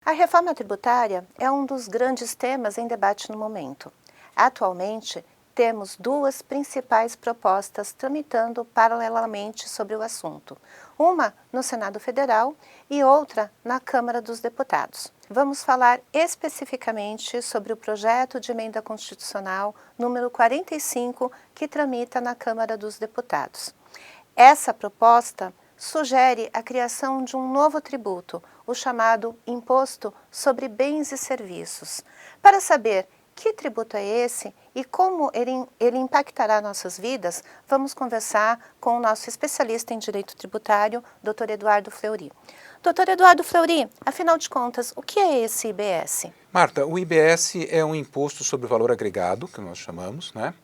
A reforma tributária é um dos grandes temas em debate no momento. Atualmente, temos duas principais propostas tramitando paralelamente sobre o assunto, uma no Senado Federal e outra na Câmara dos Deputados. Vamos falar especificamente sobre o projeto de emenda constitucional número 45, que tramita na Câmara dos Deputados. Essa proposta sugere a criação de um novo tributo, o chamado Imposto sobre Bens e Serviços. Para saber que tributo é esse e como ele impactará nossas vidas, vamos conversar com o nosso especialista em Direito Tributário, Dr. Eduardo Fleury. Dr. Eduardo Fleury, afinal de contas, o que é esse IBS? Marta, o IBS é um imposto sobre o valor agregado, que nós chamamos, né?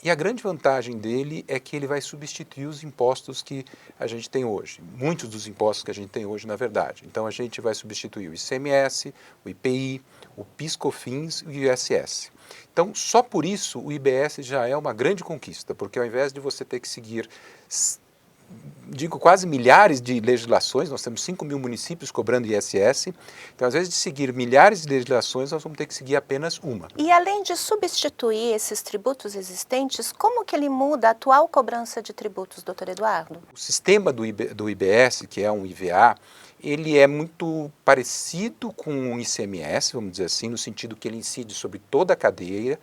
E a grande vantagem dele é que ele vai substituir os impostos que a gente tem hoje. Muitos dos impostos que a gente tem hoje, na verdade. Então, a gente vai substituir o ICMS, o IPI, o PIS/COFINS e o ISS. Então, só por isso, o IBS já é uma grande conquista, porque ao invés de você ter que seguir, digo, quase milhares de legislações, nós temos 5.000 municípios cobrando ISS, então, às vezes de seguir milhares de legislações, nós vamos ter que seguir apenas uma. E além de substituir esses tributos existentes, como que ele muda a atual cobrança de tributos, doutor Eduardo? O sistema do IBS, que é um IVA, ele é muito parecido com o ICMS, vamos dizer assim, no sentido que ele incide sobre toda a cadeia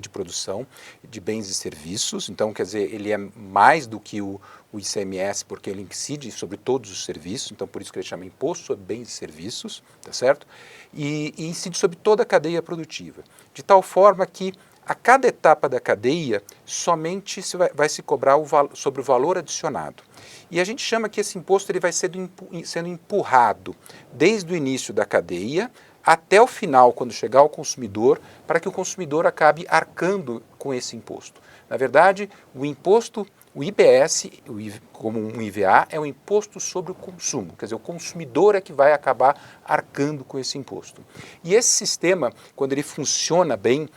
de produção de bens e serviços. Então, quer dizer, ele é mais do que o ICMS, porque ele incide sobre todos os serviços, então por isso que ele chama Imposto sobre Bens e Serviços, tá certo? E incide sobre toda a cadeia produtiva, de tal forma que a cada etapa da cadeia somente vai se cobrar sobre o valor adicionado. E a gente chama que esse imposto ele vai sendo empurrado desde o início da cadeia até o final, quando chegar ao consumidor, para que o consumidor acabe arcando com esse imposto. Na verdade, o imposto, o IBS, como um IVA, é um imposto sobre o consumo, quer dizer, o consumidor é que vai acabar arcando com esse imposto. E esse sistema, quando ele funciona bem,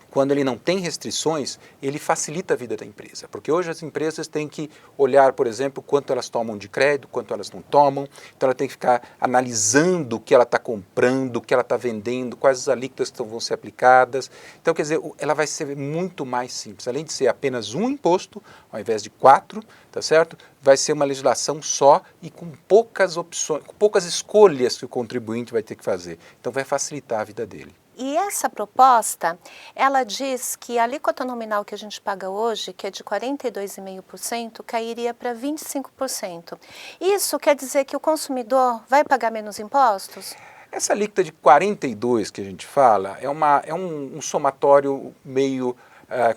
quando ele não tem restrições, ele facilita a vida da empresa, porque hoje as empresas têm que olhar, por exemplo, quanto elas tomam de crédito, quanto elas não tomam, então ela tem que ficar analisando o que ela está comprando, o que ela está vendendo, quais as alíquotas que vão ser aplicadas. Então, quer dizer, ela vai ser muito mais simples. Além de ser apenas um imposto, ao invés de 4, tá certo? Vai ser uma legislação só e com poucas opções, com poucas escolhas que o contribuinte vai ter que fazer. Então, vai facilitar a vida dele. E essa proposta, ela diz que a alíquota nominal que a gente paga hoje, que é de 42,5%, cairia para 25%. Isso quer dizer que o consumidor vai pagar menos impostos? Essa alíquota de 42 que a gente fala é um somatório meio,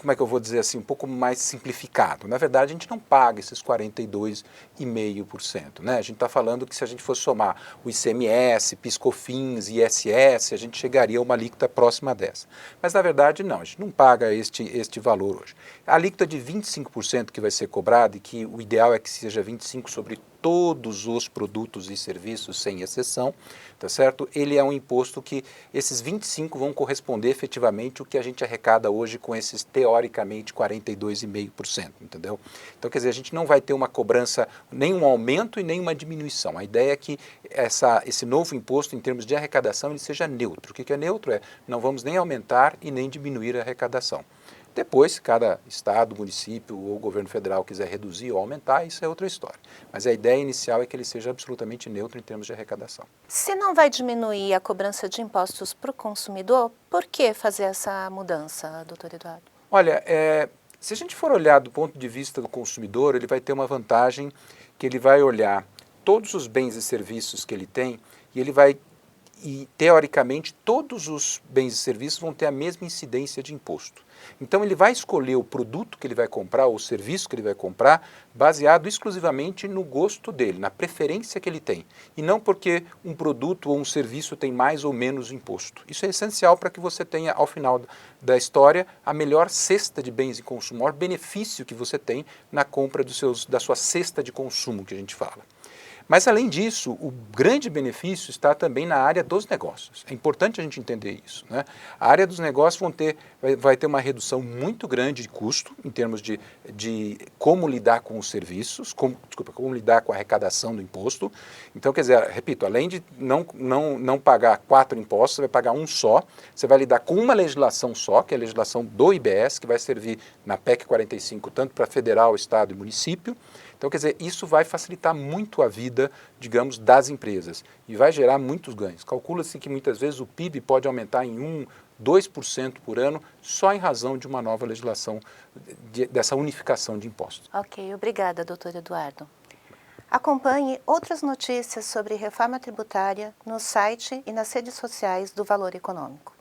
como é que eu vou dizer assim, um pouco mais simplificado. Na verdade, a gente não paga esses 42,5%, né? A gente está falando que se a gente fosse somar o ICMS, PIS/COFINS e ISS, a gente chegaria a uma alíquota próxima dessa. Mas, na verdade, não, a gente não paga este valor hoje. A alíquota de 25% que vai ser cobrada, e que o ideal é que seja 25% sobre todos os produtos e serviços, sem exceção, tá certo? Ele é um imposto que esses 25% vão corresponder efetivamente ao que a gente arrecada hoje com esses, teoricamente, 42,5%, entendeu? Então, quer dizer, a gente não vai ter uma cobrança, nem um aumento e nem uma diminuição. A ideia é que esse novo imposto, em termos de arrecadação, ele seja neutro. O que é neutro? Não vamos nem aumentar e nem diminuir a arrecadação. Depois, se cada estado, município ou governo federal quiser reduzir ou aumentar, isso é outra história. Mas a ideia inicial é que ele seja absolutamente neutro em termos de arrecadação. Se não vai diminuir a cobrança de impostos para o consumidor, por que fazer essa mudança, doutor Eduardo? Olha, se a gente for olhar do ponto de vista do consumidor, ele vai ter uma vantagem que ele vai olhar todos os bens e serviços que ele tem e teoricamente todos os bens e serviços vão ter a mesma incidência de imposto. Então ele vai escolher o produto que ele vai comprar ou o serviço que ele vai comprar baseado exclusivamente no gosto dele, na preferência que ele tem, e não porque um produto ou um serviço tem mais ou menos imposto. Isso é essencial para que você tenha, ao final da história, a melhor cesta de bens e consumo, o maior benefício que você tem na compra da sua cesta de consumo, que a gente fala. Mas, além disso, o grande benefício está também na área dos negócios. É importante a gente entender isso, né? A área dos negócios vai ter uma redução muito grande de custo, em termos de como lidar com os serviços, como lidar com a arrecadação do imposto. Então, quer dizer, repito, além de não pagar 4 impostos, você vai pagar um só, você vai lidar com uma legislação só, que é a legislação do IBS, que vai servir na PEC 45, tanto para federal, estado e município. Então, quer dizer, isso vai facilitar muito a vida, digamos, das empresas e vai gerar muitos ganhos. Calcula-se que muitas vezes o PIB pode aumentar em 2% por ano só em razão de uma nova legislação, dessa unificação de impostos. Ok, obrigada, doutor Eduardo. Acompanhe outras notícias sobre reforma tributária no site e nas redes sociais do Valor Econômico.